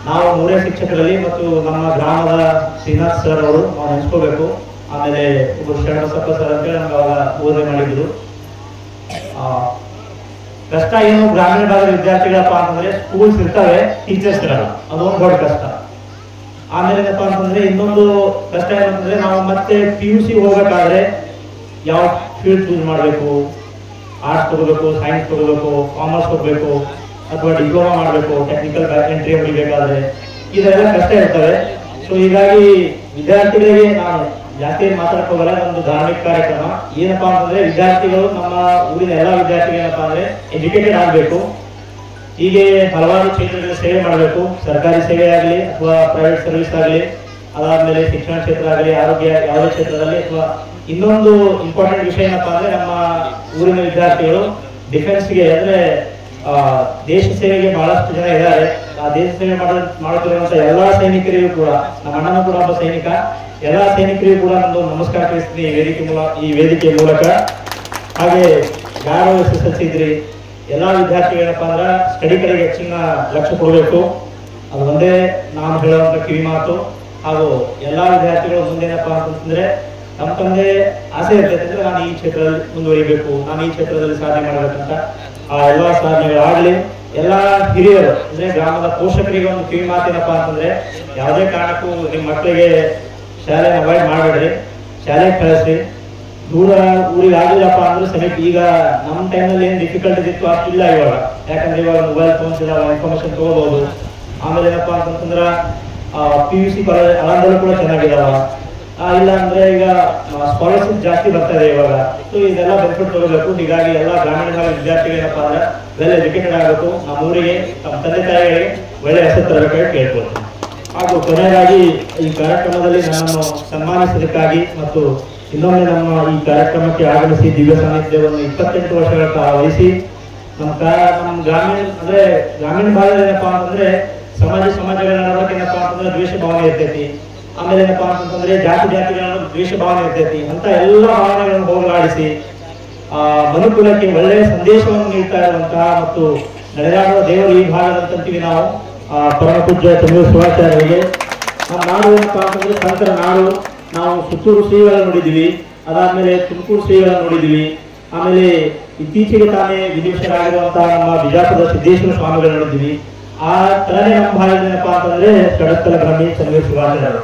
S9: ನಾವು 3 ಶಿಕ್ಷಕರಲ್ಲಿ ಮತ್ತು ನಮ್ಮ ಗ್ರಾಮದ ಶ್ರೀನಾಥ್ ಸರ್ ಅವರು ನಾವು ನೆನೆಸ್ಕೋಬೇಕು. ಆಮೇಲೆ ಒಬ್ಬರು ಶರಣಬಸಪ್ಪ ಸರ್ ಅಂತೇಳಿ ನಮ್ಗೆ ಅವಾಗ ಬೋಧನೆ ಮಾಡಿದ್ರು. ಕಷ್ಟ ಏನು ಗ್ರಾಮೀಣ ಭಾಗದ ವಿದ್ಯಾರ್ಥಿಗಳಪ್ಪ ಅಂತಂದ್ರೆ ಸ್ಕೂಲ್ಸ್ ಇರ್ತವೆ, ಟೀಚರ್ಸ್ ಇರಲ್ಲ. ಅದೊಂದು ದೊಡ್ಡ ಕಷ್ಟ. ಆಮೇಲೆ ಏನಪ್ಪಾ ಅಂತಂದ್ರೆ ಇನ್ನೊಂದು ಕಷ್ಟ ಏನಂತಂದ್ರೆ ನಾವು ಮತ್ತೆ PUC ಹೋಗ್ಬೇಕಾದ್ರೆ ಯಾವ ಫೀಲ್ಡ್ ಚೂಸ್ ಮಾಡಬೇಕು, ಆರ್ಟ್ಸ್ ತಗೋಬೇಕು, ಸೈನ್ಸ್ ತಗೋಬೇಕು, ಕಾಮರ್ಸ್ ಹೋಗ್ಬೇಕು, ಅಥವಾ ಡಿಪ್ಲೊಮಾ ಮಾಡಬೇಕು, ಟೆಕ್ನಿಕಲ್ ಎಂಟ್ರಿ ಹೊಡಿಬೇಕಾದ್ರೆ ಇದೆಲ್ಲ ಕಷ್ಟ ಇರ್ತವೆ. ಸೊ ಹೀಗಾಗಿ ವಿದ್ಯಾರ್ಥಿಗಳಿಗೆ ನಾನು ಜಾಸ್ತಿ ಮಾತಾಡಕ್ ಹೋಗಲ್ಲ. ಒಂದು ಧಾರ್ಮಿಕ ಕಾರ್ಯಕ್ರಮ ಏನಪ್ಪಾ ಅಂತಂದ್ರೆ ವಿದ್ಯಾರ್ಥಿಗಳು, ನಮ್ಮ ಊರಿನ ಎಲ್ಲ ವಿದ್ಯಾರ್ಥಿಗಳು ಏನಪ್ಪಾ ಅಂದ್ರೆ ಎಜುಕೇಟೆಡ್ ಆಗಬೇಕು. ಹೀಗೆ ಹಲವಾರು ಕ್ಷೇತ್ರಗಳಲ್ಲಿ ಸೇವೆ ಮಾಡಬೇಕು. ಸರ್ಕಾರಿ ಸೇವೆ ಆಗಲಿ ಅಥವಾ ಪ್ರೈವೇಟ್ ಸರ್ವಿಸ್ ಆಗಲಿ, ಅದಾದ್ಮೇಲೆ ಶಿಕ್ಷಣ ಕ್ಷೇತ್ರ ಆಗಲಿ, ಆರೋಗ್ಯ ಯಾವುದೇ ಕ್ಷೇತ್ರದಲ್ಲಿ. ಅಥವಾ ಇನ್ನೊಂದು ಇಂಪಾರ್ಟೆಂಟ್ ವಿಷಯ ಏನಪ್ಪಾ ಅಂದ್ರೆ ನಮ್ಮ ಊರಿನ ವಿದ್ಯಾರ್ಥಿಗಳು ಡಿಫೆನ್ಸ್ಗೆ ಅಂದರೆ ದೇಶ ಸೇವೆಗೆ ಬಹಳಷ್ಟು ಜನ ಇದ್ದಾರೆ. ಆ ದೇಶ ಸೇವೆ ಮಾಡುತ್ತಿರುವಂಥ ಎಲ್ಲ ಸೈನಿಕರಿಗೂ ಕೂಡ, ನಮ್ಮ ಅಣ್ಣನೂ ಕೂಡ ಒಬ್ಬ ಸೈನಿಕ, ಎಲ್ಲ ಸೈನಿಕರಿಗೂ ಕೂಡ ಒಂದು ನಮಸ್ಕಾರ ತಿಳಿಸ್ತೀನಿ ಈ ವೇದಿಕೆ ಮೂಲಕ. ಹಾಗೆ ಯಾರು SSLC ಇದ್ರಿ ಎಲ್ಲ ವಿದ್ಯಾರ್ಥಿಗಳು ಏನಪ್ಪಾ ಅಂದ್ರೆ ಸ್ಟಡಿ ಕಡೆಗೆ ಹೆಚ್ಚಿನ ಲಕ್ಷ್ಯ ಕೊಡಬೇಕು. ಅದು ಒಂದೇ ನಾನು ಹೇಳುವಂಥ ಕಿವಿ ಮಾತು. ಹಾಗೂ ಎಲ್ಲ ವಿದ್ಯಾರ್ಥಿಗಳು ಮುಂದೇನಪ್ಪಾ ಅಂತಂದ್ರೆ ತಮ್ಮದೇ ಆಸೆ ಇರ್ತೈತೆ ಅಂದ್ರೆ ನಾನು ಈ ಕ್ಷೇತ್ರದಲ್ಲಿ ಮುಂದುವರಿಬೇಕು, ನಾನು ಈ ಕ್ಷೇತ್ರದಲ್ಲಿ ಸಾಧನೆ ಮಾಡಬೇಕಂತ. ಆ ಎಲ್ಲ ಸಾಧನೆಗಳಾಗ್ಲಿ. ಎಲ್ಲ ಹಿರಿಯರು ಅಂದ್ರೆ ಗ್ರಾಮದ ಪೋಷಕರಿಗೆ ಒಂದು ಕಿವಿ ಮಾತೇನಪ್ಪಾ ಅಂತಂದ್ರೆ ಯಾವುದೇ ಕಾರಣಕ್ಕೂ ನಿಮ್ಮ ಮಕ್ಕಳಿಗೆ ಶಾಲೆನ ಅವಾಯ್ಡ್ ಮಾಡಬೇಡ್ರಿ, ಶಾಲೆಗೆ ಕಳಿಸ್ರಿ. ದೂರ ಊರಿಗೆ ಆಗಿಲ್ಲಪ್ಪ ಅಂದ್ರೆ ಸಮೀಪ. ಈಗ ನಮ್ಮ ಟೈಮ್ನಲ್ಲಿ ಏನು ಡಿಫಿಕಲ್ಟೀಸ್ ಇತ್ತು ಅಷ್ಟಿಲ್ಲ ಇವಾಗ. ಯಾಕಂದ್ರೆ ಇವಾಗ ಮೊಬೈಲ್ ಫೋನ್ಸ್ ಇದಾವ, ಇನ್ಫಾರ್ಮೇಶನ್ ತಗೋಬಹುದು. ಆಮೇಲೆ ಏನಪ್ಪಾ ಅಂತಂದ್ರೆ PUC ಕಾಲೇಜ್ ಅಳಂದಲ್ಲೂ ಕೂಡ ಚೆನ್ನಾಗಿದಾವ. ಇಲ್ಲ ಅಂದ್ರೆ ಈಗ ಸ್ಕಾಲರ್ಶಿಪ್ ಜಾಸ್ತಿ ಬರ್ತಾರೆ ಇವಾಗ. ಸೊ ಇದೆಲ್ಲ ಬೆನಿಫಿಟ್ ತಗೋಬೇಕು. ಹೀಗಾಗಿ ಎಲ್ಲ ಗ್ರಾಮೀಣ ಭಾಗದ ವಿದ್ಯಾರ್ಥಿಗಳು ಏನಪ್ಪಾ ಅಂದ್ರೆ ವೆಲ್ ಎಜುಕೇಟೆಡ್ ಆಗಬೇಕು. ನಮ್ಮ ಊರಿಗೆ ನಮ್ಮ ತಂದೆ ತಾಯಿಗಳಿಗೆ ಒಳ್ಳೆ ಹೆಸರು ತರಬೇಕಾಗಿ ಕೇಳ್ಕೊಳ್ತೀನಿ. ಹಾಗೂ ಕೊನೆಯದಾಗಿ ಈ ಕಾರ್ಯಕ್ರಮದಲ್ಲಿ ನನ್ನನ್ನು ಸನ್ಮಾನಿಸೋದಕ್ಕಾಗಿ ಮತ್ತು ಇನ್ನೊಮ್ಮೆ ನಮ್ಮ ಈ ಕಾರ್ಯಕ್ರಮಕ್ಕೆ ಆಗಮಿಸಿ ದಿವ್ಯ ಸಾನ್ನಿಧ್ಯವನ್ನು 28 ವರ್ಷಗಳ ಕಾಲ ವಹಿಸಿ ನಮ್ಮ ಗ್ರಾಮೀಣ ಭಾಗದಲ್ಲಿ ಏನಪ್ಪಾ ಅಂತಂದ್ರೆ ಸಮಾಜಗಳ ನಡವಳಿಕೆ ಏನಪ್ಪಾ ಅಂತಂದ್ರೆ ದ್ವೇಷ ಭಾವನೆ ಇರ್ತೈತಿ. ಆಮೇಲೆ ಏನಪ್ಪಾ ಅಂತಂದ್ರೆ ಜಾತಿಗಳ ದ್ವೇಷ ಭಾವನೆ ಇರ್ತೈತಿ. ಅಂತ ಎಲ್ಲ ಭಾವನೆಗಳನ್ನು ಹೋಗಲಾಡಿಸಿ ಮನುಕುಲಕ್ಕೆ ಒಳ್ಳೆಯ ಸಂದೇಶವನ್ನು ನೀಡ್ತಾ ಇರುವಂತಹ ಮತ್ತು ನಡೆದಾಡುವ ದೇವರು ಈ ಭಾಗದಂತೀವಿ ನಾವು ಪರಮ ಪೂಜ್ಯ ಚನ್ನವೀರ ಶಿವಾಚಾರ್ಯರಿಗೆ. ನಮ್ಮ ನಾಡು ಏನಪ್ಪಾ ಅಂತಂದ್ರೆ ಸಂತರ ನಾಡು. ನಾವು ಸುತ್ತೂರು ಶ್ರೀಗಳನ್ನು ನೋಡಿದ್ದೀವಿ, ಅದಾದ್ಮೇಲೆ ತುಮಕೂರು ಶ್ರೀಗಳನ್ನು ನೋಡಿದ್ದೀವಿ. ಆಮೇಲೆ ಇತ್ತೀಚೆಗೆ ತಾನೇ ವಿಧಿವಶರಾಗಿರುವಂತಹ ನಮ್ಮ ಬಿಜಾಪುರದ ಸಿದ್ದೇಶ್ವರ ಸ್ವಾಮಿಗಳು ನೋಡಿದ್ದೀವಿ. ಆ ತರನೇ ನಮ್ಮ ಭಾಗದಲ್ಲಿ ಏನಪ್ಪಾ ಅಂತಂದ್ರೆ ಕಡತ್ತಲ ಬ್ರಹ್ಮಿ ಚನ್ನವೀರ ಶಿವಾಚಾರ್ಯರು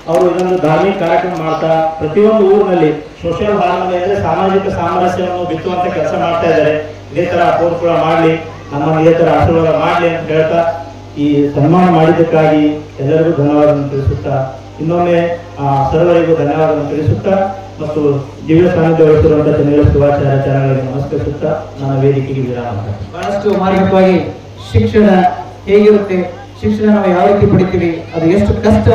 S9: ಅವರು ಇದೊಂದು ಧಾರ್ಮಿಕ ಕಾರ್ಯಕ್ರಮ ಮಾಡ್ತಾ ಪ್ರತಿಯೊಂದು ಊರಿನಲ್ಲಿ ಸೋಷಿಯಲ್ ಹಾರ್ಮೋನಿ ಅಂದ್ರೆ ಸಾಮಾಜಿಕ ಸಾಮರಸ್ಯವನ್ನು ಬಿತ್ತುವಂತ ಕೆಲಸ ಮಾಡ್ತಾ ಇದ್ದಾರೆ. ಇದೇ ತರ ಅಪೋರ್ ಕೂಡ ಮಾಡ್ಲಿ, ನಮ್ಮನ್ನು ಇದೇ ತರ ಆಶೀರ್ವಾದ ಮಾಡ್ಲಿ ಅಂತ ಹೇಳ್ತಾ ಈ ಸನ್ಮಾನ ಮಾಡಿದ್ದಕ್ಕಾಗಿ ಎಲ್ಲರಿಗೂ ಧನ್ಯವಾದವನ್ನು ತಿಳಿಸುತ್ತಾ ಇನ್ನೊಮ್ಮೆ ಸರ್ವರಿಗೂ ಧನ್ಯವಾದವನ್ನು ತಿಳಿಸುತ್ತಾ ಮತ್ತು ದಿವ್ಯ ಸಾನ್ನಿಧ್ಯ ವಹಿಸಿರುವಂತಹ ಚನ್ನವೀರ ಶಿವಾಚಾರ್ಯರಿಗೆ ನಮಸ್ಕರಿಸುತ್ತಾ ನನ್ನ ವೇದಿಕೆಗೆ ವಿರಾಮ.
S4: ಬಹಳಷ್ಟು ಮಾರ್ಮಿಕವಾಗಿ ಶಿಕ್ಷಣ ಹೇಗಿರುತ್ತೆ, ಶಿಕ್ಷಣ ನಾವು ಯಾವ ರೀತಿ ಪಡಿತೀವಿ, ಅದು ಎಷ್ಟು ಕಷ್ಟ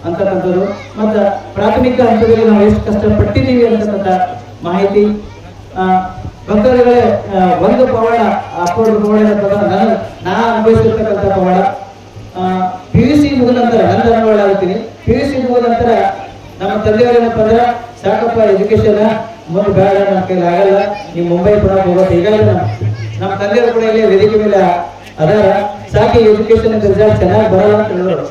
S4: ಅಂತಕ್ಕಂಥದ್ದು ಮತ್ತು ಪ್ರಾಥಮಿಕ ಹಂತದಲ್ಲಿ ನಾವು ಎಷ್ಟು ಕಷ್ಟಪಟ್ಟಿದ್ದೀವಿ ಅಂತಕ್ಕಂಥ ಮಾಹಿತಿ ಭಕ್ತರುಗಳೇ. ಒಂದು ಪವಾಡ ಅಪ್ಪೊಂದು ಪವಾಡ ನಾ ಅನುಭವಿಸಿರ್ತಕ್ಕಂಥ ಪವಾಡ. PUC ಮುಗಿದ ನಂತರ ನನ್ನ ಅನುಭವ ಆಗುತ್ತೀನಿ. PUC ಮುಗಿದ ನಂತರ ನಮ್ಮ ತಂದೆಯವರೇನಪ್ಪ ಅಂದ್ರೆ ಸಾಕಪ್ಪ ಎಜುಕೇಶನ್ ಮುಂದೆ ಬೇಡ, ನಮ್ಮ ಕೈಲಿ ಆಗಲ್ಲ, ನೀವು ಮುಂಬೈ ಕೊಡಕ್ಕೆ ಹೋಗುತ್ತೆ. ಈಗಾಗಲೇ ನಮ್ಮ ತಂದೆಯವರು ಕೂಡ ಇಲ್ಲಿ ವೇದಿಕೆ ಮೇಲೆ ಅದಾರ, ಸಾಕಿ ಎಜುಕೇಶನ್ ರಿಸಲ್ಟ್ ಚೆನ್ನಾಗಿ ಬರಲ್ಲ ಅಂತ ಹೇಳಿದ್ರು.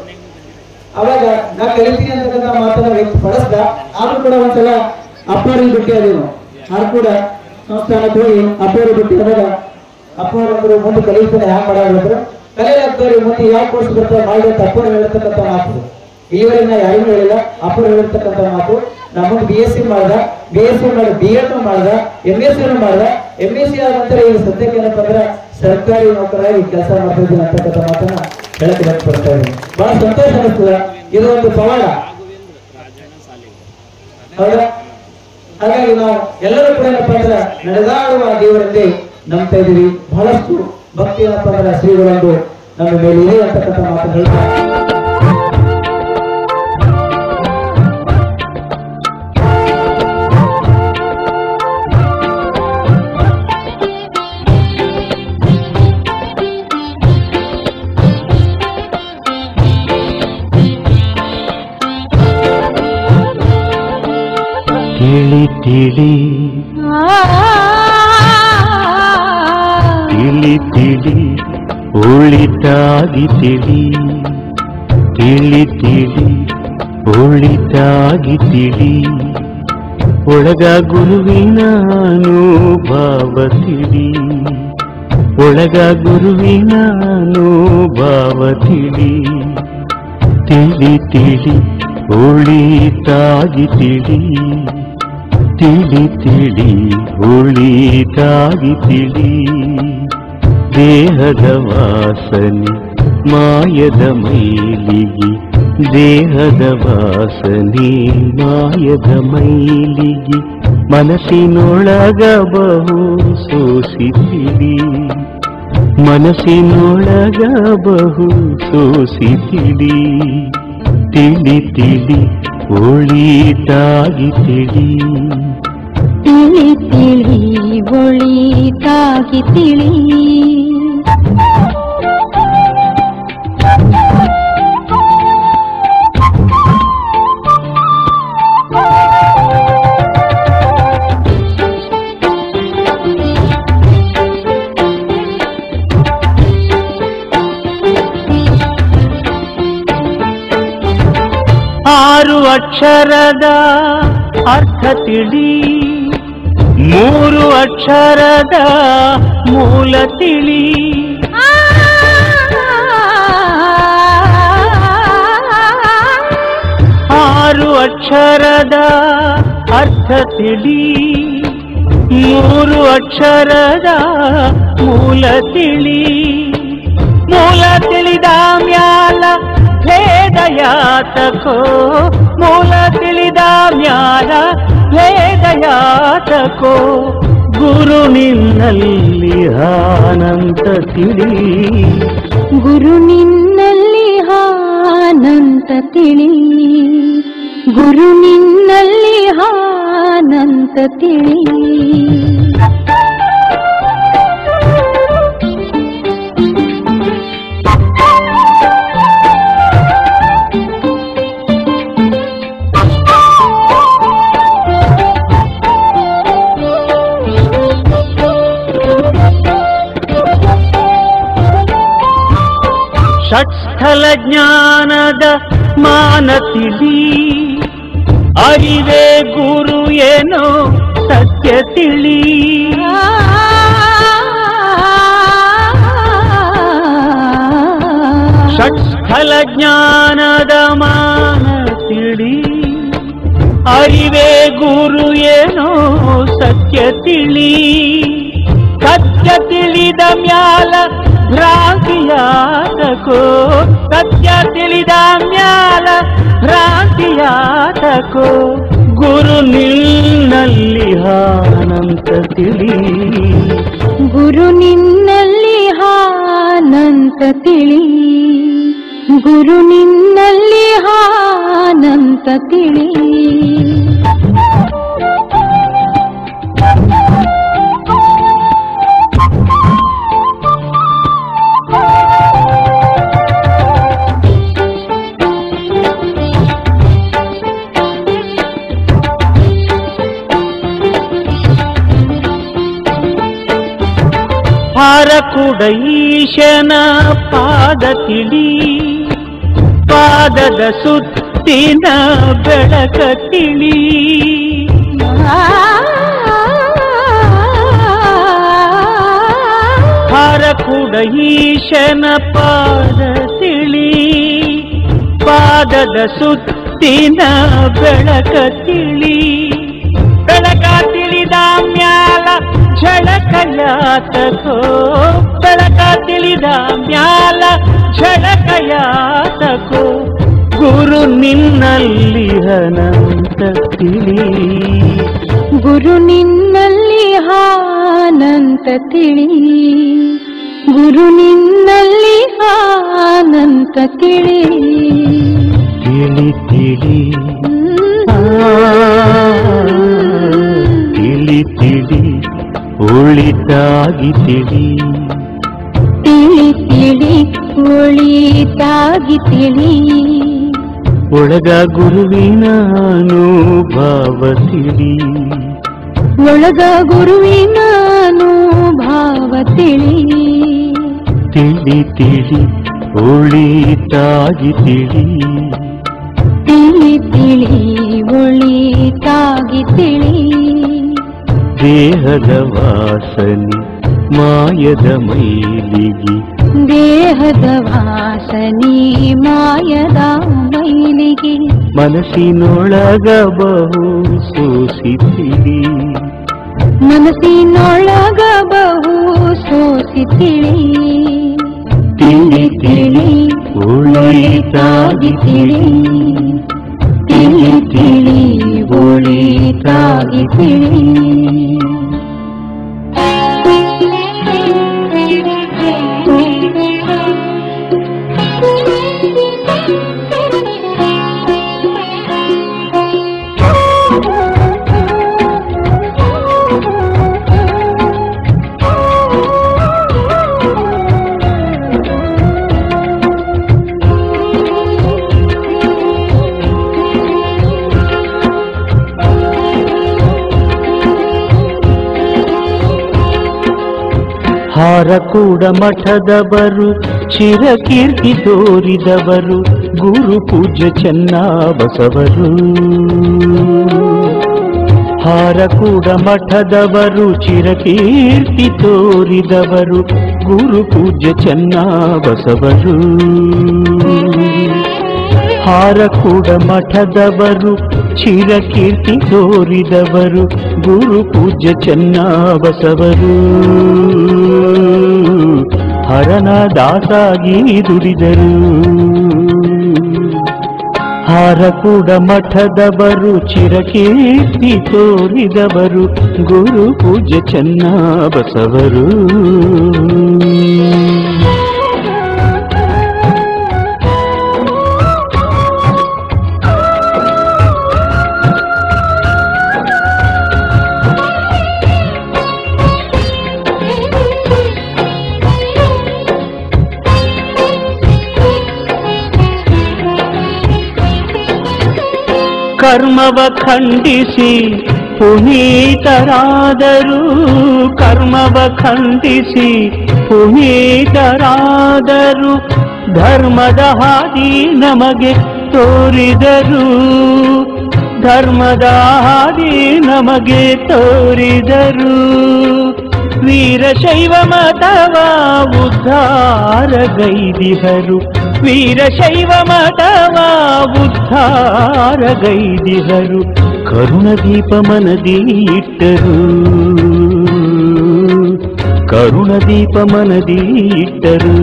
S4: ಅವಾಗ ನಾ ಕಲಿತೀನಿ ಅಂತಕ್ಕಂಥ ಮಾತನ್ನ ವ್ಯಕ್ತಪಡಿಸ್ದ. ಆದ್ರೂ ಕೂಡ ಒಂದ್ಸಲ ಅಪ್ಪವ್ರಿಗೆ ಬಿಟ್ಟು ಅದೀವಿ. ಆದ್ರೂ ಕೂಡ ಸಂಸ್ಥಾನಕ್ಕೆ ಹೋಗಿ ಅಪ್ಪವ್ರಿಗೆ ಬಿಟ್ಟು ಆದಾಗ ಅಪ್ಪವ್ರು ಮುಂದೆ ಕಲಿತಾನೆ ಹ್ಯಾಂಗ ಮಾಡಾದ್ರು ಕಲಿಯಾಗ್ತವ್ರಿ ಮುಂದೆ ಯಾವ ಕೋರ್ಸ್ ಬರ್ತಾರೆ ಮಾಡಿ ಅಂತ ಅಪ್ಪವ್ರು ಹೇಳಿರ್ತಕ್ಕಂಥ ಮಾತು. ಈವರೆಗೆ ನಾ ಯಾರಿಗೂ ಹೇಳಿಲ್ಲ, ಅಪ್ಪವ್ರು ಹೇಳಿರ್ತಕ್ಕಂಥ ಮಾತು. ನಾ ಮುಂದೆ BSc ಮಾಡ್ದ, BSc ಮಾಡಿ B.Ed ಮಾಡ್ದ, MSc ಮಾಡ್ದ. MSc ಆದ ನಂತರ ಈಗ ಸದ್ಯಕ್ಕೆ ಏನಪ್ಪ ಅಂದ್ರೆ ಸರ್ಕಾರಿ ನೌಕರಾಗಿ ಕೆಲಸ ಮಾಡ್ತಿದ್ದೀನಿ ಅಂತಕ್ಕಂಥ ಮಾತನ್ನ ಹೇಳಕ್ಕೆ ಬರ್ತಾ ಇದ್ದೀನಿ. ಬಹಳ ಸಂತೋಷ ಅನಿಸ್ತದೆ. ಇದು ಒಂದು ಪವಾಡ ಹೌದಾ? ಹಾಗಾಗಿ ನಾವು ಎಲ್ಲರೂ ಕೂಡ ಏನಪ್ಪ ಅಂದ್ರೆ ನಡೆದಾಡುವ ದೇವರಲ್ಲಿ ನಂಬ್ತಾ ಇದ್ದೀವಿ. ಬಹಳಷ್ಟು ಭಕ್ತಿ ಏನಪ್ಪ ಅಂದ್ರೆ ಶ್ರೀಗಳೊಂದು ನಮ್ಮ ಮೇಲೆ ಇದೆ ಅಂತಕ್ಕಂಥ ಮಾತನ್ನು ಹೇಳ್ತಾರೆ.
S10: ತಿಳಿ ತಿಳಿ ತಿಳಿ ತಿಳಿ ಒಳಿತಾಗಿ ತಿಳಿ ತಿಳಿ ತಿಳಿ ಒಳಿತಾಗಿ ತಿಳಿ ಒಳಗ ಗುರುವಿನ ಅನುಭವ ತಿಳಿ ಒಳಗ ಗುರುವಿನ ಅನುಭವ ತಿಳಿ ತಿಳಿ ತಿಳಿ ಒಳಿತಾಗಿ ತಿಳಿ ತಿಳಿ ತಿಳಿ ಒಳಿತಾಗಿ ತಿಳಿ ದೇಹದ ವಾಸನೆ ಮಾಯದ ಮೈಲಿಗೆ ದೇಹದ ವಾಸನೆ ಮಾಯದ ಮೈಲಿಗೆ ಮನಸ್ಸಿನೊಳಗ ಬಹು ಸೋಸಿತಿಳಿ ಮನಸ್ಸಿನೊಳಗ ಬಹು ಸೋಸಿತಿಳಿ ತಿಳಿ ತಿಳಿ ಒಳಿತಾಗಿ ತಿಳಿ
S11: ತಿಳಿ ತಿಳಿ ಒಳಿತಾಗಿ ಒಳಿತಾಗಿ ತಿಳಿ.
S10: ಆರು ಅಕ್ಷರದ ಅರ್ಥ ತಿಳಿ, ಮೂರು ಅಕ್ಷರದ ಮೂಲ ತಿಳಿ. ಆರು ಅಕ್ಷರದ ಅರ್ಥ ತಿಳಿ, ಮೂರು ಅಕ್ಷರದ ಮೂಲ ತಿಳಿ. ಮೂಲ ತಿಳಿದ ಮ್ಯಾಲ ಭೇದ ಯಾತಕೋ, ಮೂಲ ತಿಳಿದ ಮ್ಯಾಲ ಭೇದ ಯಾತಕೋ. ಗುರು ನಿನ್ನಲ್ಲಿ ಆನಂತ ತಿಳಿ,
S11: ಗುರು ನಿನ್ನಲ್ಲಿ ಆನಂತ ತಿಳಿ, ಗುರು ನಿನ್ನಲ್ಲಿ ಆನಂತ ತಿಳಿ.
S10: ಷಟ್ಸ್ಥಲ ಜ್ಞಾನದ ಮಾನ ತಿಳಿ, ಅರಿವೇ ಗುರು ಏನೋ ಸತ್ಯ ತಿಳಿ. ಷಟ್ಸ್ಥಲ ಜ್ಞಾನದ ಮಾನ ತಿಳಿ, ಅರಿವೇ ಗುರು ಏನೋ ಸತ್ಯ ತಿಳಿ. ಸತ್ಯ ತಿಳಿದ ಮ್ಯಾಲ ಭ್ರಾಂತಿಯಾತಕೋ, ಸತ್ಯ ತಿಳಿದ ಮ್ಯಾಲ ಭ್ರಾಂತಿಯಾತಕೋ. ಗುರು ನಿನ್ನಲ್ಲಿ ಆನಂತ ತಿಳಿ,
S11: ಗುರು ನಿನ್ನಲ್ಲಿ ಆನಂತ ತಿಳಿ, ಗುರು ನಿನ್ನಲ್ಲಿ ಆನಂತ ತಿಳಿ.
S10: ಹಾರಕುಡ ಈಶನ ಪಾದ ತಿಳಿ, ಪಾದದ ಸುತ್ತಿನ ಬೆಳಕ ತಿಳಿ. ಹಾರಕುಡ ಈಶನ ಪಾದ ತಿಳಿ, ಪಾದದ ಸುತ್ತಿನ ಬೆಳಕ ತಿಳಿ. ಬೆಳಕ ತಿಳಿದ ಮ್ಯಾಲ ಝಳಕ ಯಾತಕೋ, ಬೆಳಕ ತಿಳಿದ ಮ್ಯಾಲ ಝಳಕ ಯಾತಕೋ. ಗುರು ನಿನ್ನಲ್ಲಿ ಅನಂತ ತಿಳಿ,
S11: ಗುರು ನಿನ್ನಲ್ಲಿ ಆನಂತ ತಿಳಿ, ಗುರು ನಿನ್ನಲ್ಲಿ ಆನಂತ ತಿಳಿ.
S10: ತಿಳಿ ತಿಳಿ ತಿಳಿ ತಿಳಿ ಒಳಿತಾಗಿ ತಿಳಿ,
S11: ತಿಳಿ ತಿಳಿ ಒಳಿತಾಗಿ ತಿಳಿ.
S10: ಒಳಗ ಗುರುವಿನ ಅನುಭವ ತಿಳಿ,
S11: ಒಳಗ ಗುರುವಿನ ಅನುಭವ ತಿಳಿ.
S10: ತಿಳಿ ತಿಳಿ ಒಳಿತಾಗಿ ತಿಳಿ,
S11: ತಿಳಿ ತಿಳಿ ಒಳಿತಾಗಿ ತಿಳಿ.
S10: ದೇಹದ ವಾಸನೆ ಮಾಯದ ಮೈಲಿಗೆ,
S11: ದೇಹದ ವಾಸನೆ ಮಾಯದ ಮೈಲಿಗೆ.
S10: ಮನಸ್ಸಿನೊಳಗ ಬಹು ಸೋಸಿತಿಳಿ,
S11: ಮನಸ್ಸಿನೊಳಗ ಬಹು ಸೋಸಿತಿಳಿ.
S10: ತಿಳಿ ತಿಳಿ ಒಳಿತಾಗಿ ತಿಳಿ,
S11: ತಿಳಿ ತಿಳಿ ಒಳಿತಾಗಿ ತಿಳಿ.
S10: ಹಾರಕೂಡ ಮಠದವರು ಚಿರಕೀರ್ತಿ ತೋರಿದವರು ಗುರು ಪೂಜ್ಯ ಚೆನ್ನಬಸವರು. ಹಾರಕೂಡ ಮಠದವರು ಚಿರಕೀರ್ತಿ ತೋರಿದವರು ಗುರು ಪೂಜ್ಯ ಚೆನ್ನಬಸವರು. ಹಾರಕೂಡ ಮಠದವರು ಚಿರಕೀರ್ತಿ ತೋರಿದವರು ಗುರು ಪೂಜ್ಯ ಚೆನ್ನಬಸವರು. ಹರನ ದಾಸಾಗಿ ದುಡಿದರು. ಹಾರಕೂಡ ಮಠದವರು ಚಿರಕೀರ್ತಿ ತೋರಿದವರು ಗುರು ಪೂಜ್ಯ ಚೆನ್ನಬಸವರು. ಕರ್ಮವ ಖಂಡಿಸಿ ಪುನೀತರಾದರು, ಕರ್ಮವ ಖಂಡಿಸಿ ಪುನೀತರಾದರು, ಧರ್ಮದ ಹಾದಿ ನಮಗೆ ತೋರಿದರು, ಧರ್ಮದ ಹಾದಿ ನಮಗೆ ತೋರಿದರು. ವೀರಶೈವ ಮತವ ಉದ್ಧಾರಗೈದಿಹರು, ವೀರಶೈವ ಮತವ ಉದ್ಧಾರಗೈದಿಹರು, ಕರುಣದೀಪ ಮನದಿ ಇಟ್ಟರು, ಕರುಣದೀಪ ಮನದಿ ಇಟ್ಟರು.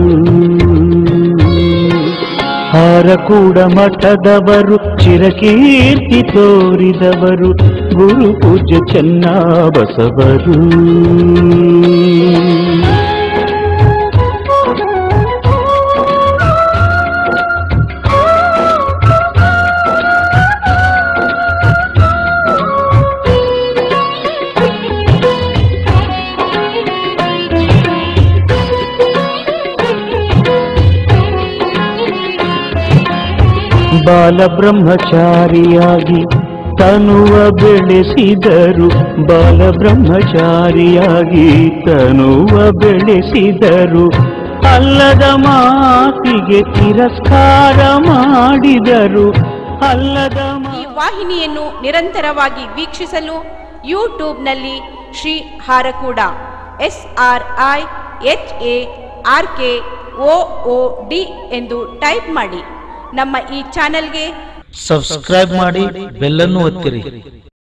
S10: ಹಾರಕೂಡ ಮಠದವರು ಚಿರಕೀರ್ತಿ ತೋರಿದವರು ಗುರು ಪೂಜ್ಯ ಚೆನ್ನಬಸವರು. ಬಾಲಬ್ರಹ್ಮಚಾರಿಯಾಗಿ ತನುವ ಬೆಳೆಸಿದರು, ಬಾಲಬ್ರಹ್ಮಚಾರಿಯಾಗಿ ತನುವ ಬೆಳೆಸಿದರು, ಅಲ್ಲದ ಮಾತಿಗೆ ತಿರಸ್ಕಾರ ಮಾಡಿದರು, ಅಲ್ಲದ
S1: ಈ ವಾಹಿನಿಯನ್ನು ನಿರಂತರವಾಗಿ ವೀಕ್ಷಿಸಲು ಯೂಟ್ಯೂಬ್ನಲ್ಲಿ ಶ್ರೀ ಹಾರಕೂಡ SRIHARKOOD ಎಂದು ಟೈಪ್ ಮಾಡಿ. ನಮ್ಮ ಈ ಚಾನೆಲ್ಗೆ
S12: ಸಬ್ಸ್ಕ್ರೈಬ್ ಮಾಡಿ, ಬೆಲ್ ಅನ್ನು ಒತ್ತಿರಿ.